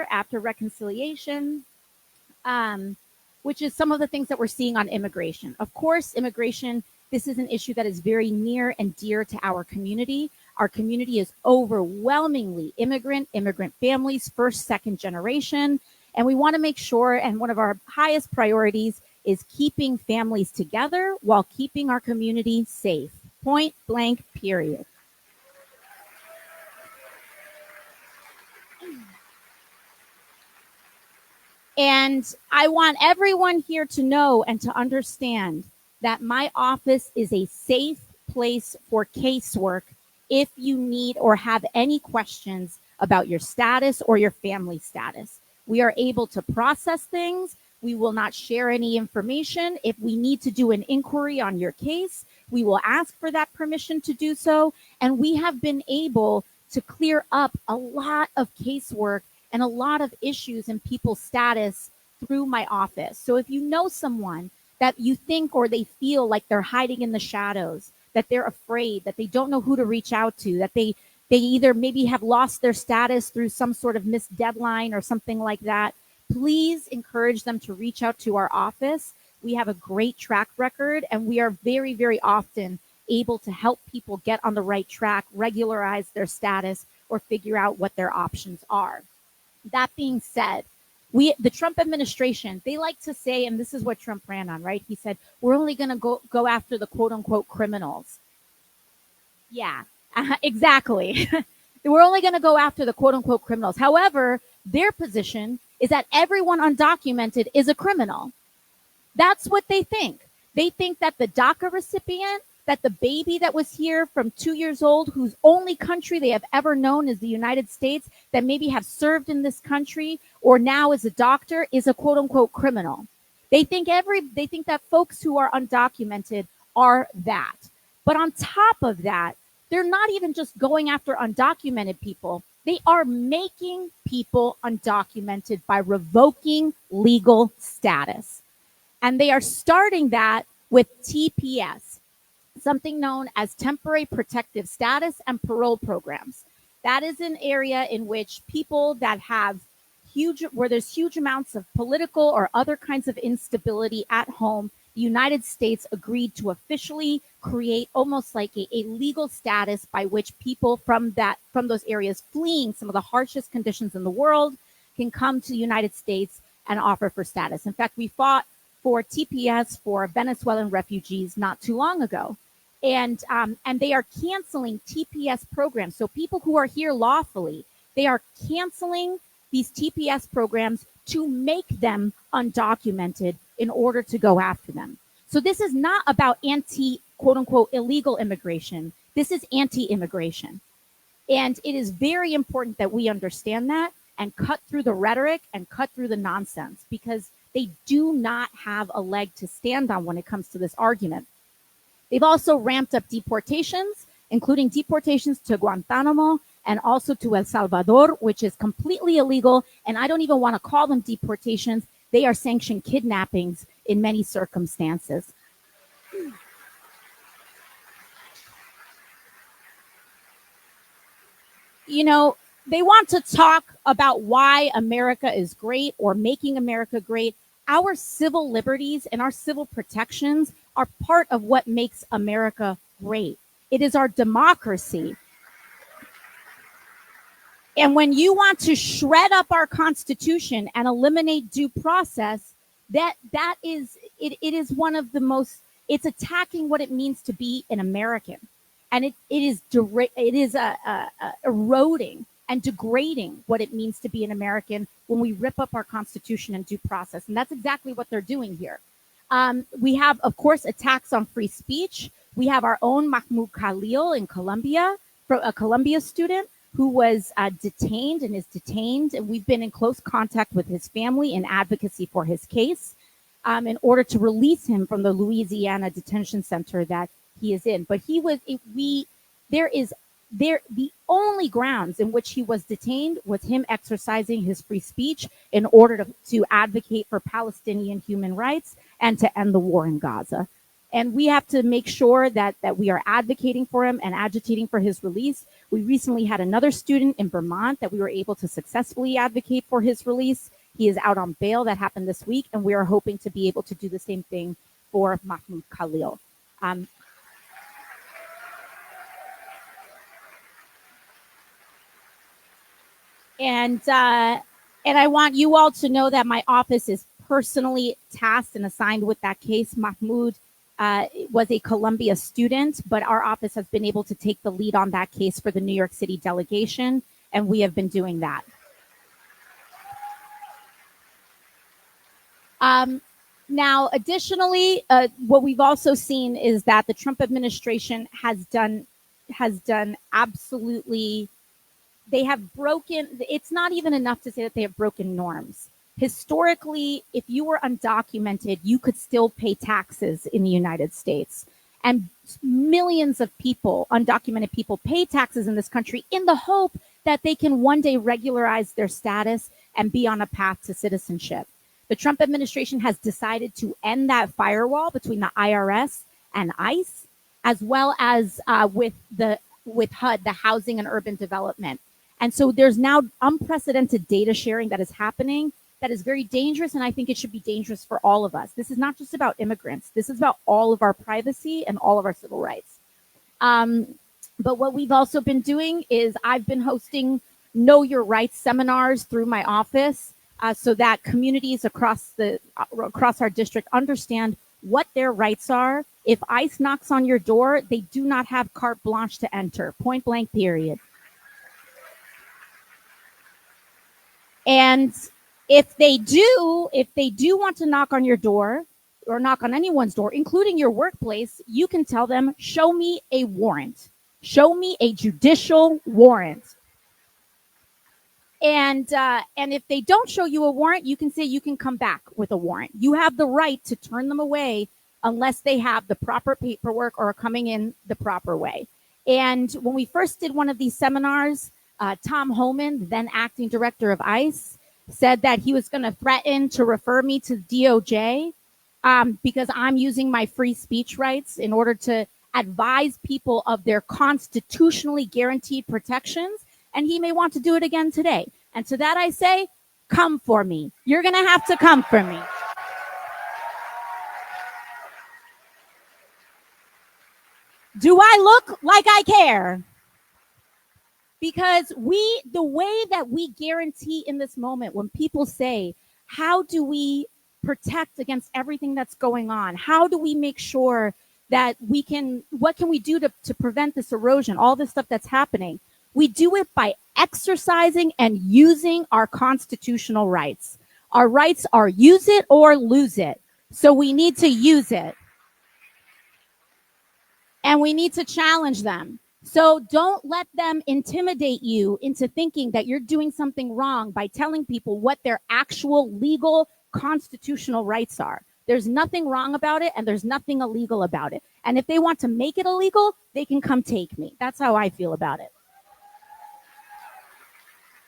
after reconciliation, which is some of the things that we're seeing on immigration. Of course, immigration, this is an issue that is very near and dear to our community. Our community is overwhelmingly immigrant families, first, second generation. And we want to make sure, and one of our highest priorities is keeping families together while keeping our community safe. Point blank, period. And I want everyone here to know and to understand that my office is a safe place for casework if you need or have any questions about your status or your family status. We are able to process things. We will not share any information. If we need to do an inquiry on your case, we will ask for that permission to do so. And we have been able to clear up a lot of casework and a lot of issues in people's status through my office. So if you know someone that you think or they feel like they're hiding in the shadows, that they're afraid, that they don't know who to reach out to, that they either maybe have lost their status through some sort of missed deadline or something like that, please encourage them to reach out to our office. We have a great track record, and we are very, very often able to help people get on the right track, regularize their status, or figure out what their options are. That being said, the Trump administration, they like to say, and this is what Trump ran on, right? He said, we're only going to go after the quote unquote criminals. Yeah, exactly. We're only going to go after the quote unquote criminals. However, their position is that everyone undocumented is a criminal. That's what they think. They think that the DACA recipient, that the baby that was here from 2 years old, whose only country they have ever known is the United States, that maybe have served in this country or now is a doctor, is a quote unquote criminal. They think that folks who are undocumented are that. But on top of that, they're not even just going after undocumented people. They are making people undocumented by revoking legal status. And they are starting that with TPS, something known as temporary protective status and parole programs. That is an area in which people that have where there's huge amounts of political or other kinds of instability at home, the United States agreed to officially create almost like a legal status by which people from those areas fleeing some of the harshest conditions in the world can come to the United States and offer for status. In fact, we fought for TPS for Venezuelan refugees not too long ago. And they are canceling TPS programs. So people who are here lawfully, they are canceling these TPS programs to make them undocumented in order to go after them. So this is not about quote unquote illegal immigration. This is anti-immigration. And it is very important that we understand that and cut through the rhetoric and cut through the nonsense, because they do not have a leg to stand on when it comes to this argument. They've also ramped up deportations, including deportations to Guantanamo and also to El Salvador, which is completely illegal. And I don't even want to call them deportations. They are sanctioned kidnappings in many circumstances. You know, they want to talk about why America is great or making America great. Our civil liberties and our civil protections are part of what makes America great. It is our democracy. And when you want to shred up our Constitution and eliminate due process, it is one of the most, it's attacking what it means to be an American. And it is eroding and degrading what it means to be an American when we rip up our Constitution and due process. And that's exactly what they're doing here. We have, of course, attacks on free speech. We have our own Mahmoud Kalil in Colombia, a Columbia student who was detained and is detained. And we've been in close contact with his family in advocacy for his case in order to release him from the Louisiana detention center that he is in. But the only grounds in which he was detained was him exercising his free speech in order to advocate for Palestinian human rights and to end the war in Gaza. And we have to make sure that we are advocating for him and agitating for his release. We recently had another student in Vermont that we were able to successfully advocate for his release. He is out on bail. That happened this week, and we are hoping to be able to do the same thing for Mahmoud Kalil. And I want you all to know that my office is personally tasked and assigned with that case. Mahmoud was a Columbia student, but our office has been able to take the lead on that case for the New York City delegation, and we have been doing that. Now, additionally, what we've also seen is that the Trump administration has done absolutely. They have broken. It's not even enough to say that they have broken norms. Historically, if you were undocumented, you could still pay taxes in the United States. And millions of people, undocumented people, pay taxes in this country in the hope that they can one day regularize their status and be on a path to citizenship. The Trump administration has decided to end that firewall between the IRS and ICE, as well as with HUD, the Housing and Urban Development. And so there's now unprecedented data sharing that is happening that is very dangerous, and I think it should be dangerous for all of us. This is not just about immigrants. This is about all of our privacy and all of our civil rights. But what we've also been doing is I've been hosting Know Your Rights seminars through my office so that communities across our district understand what their rights are. If ICE knocks on your door, they do not have carte blanche to enter, point blank, period. And if they do want to knock on your door or knock on anyone's door, including your workplace, you can tell them, show me a warrant. Show me a judicial warrant. And if they don't show you a warrant, you can say you can come back with a warrant. You have the right to turn them away unless they have the proper paperwork or are coming in the proper way. And when we first did one of these seminars, Tom Homan, then acting director of ICE, said that he was going to threaten to refer me to DOJ because I'm using my free speech rights in order to advise people of their constitutionally guaranteed protections. And he may want to do it again today. And to that I say, come for me. You're going to have to come for me. Do I look like I care? Because the way that we guarantee in this moment, when people say, how do we protect against everything that's going on? How do we make sure that what can we do to prevent this erosion, all this stuff that's happening? We do it by exercising and using our constitutional rights. Our rights are use it or lose it. So we need to use it. And we need to challenge them. So don't let them intimidate you into thinking that you're doing something wrong by telling people what their actual legal constitutional rights are. There's nothing wrong about it, and there's nothing illegal about it. And if they want to make it illegal, they can come take me. That's how I feel about it.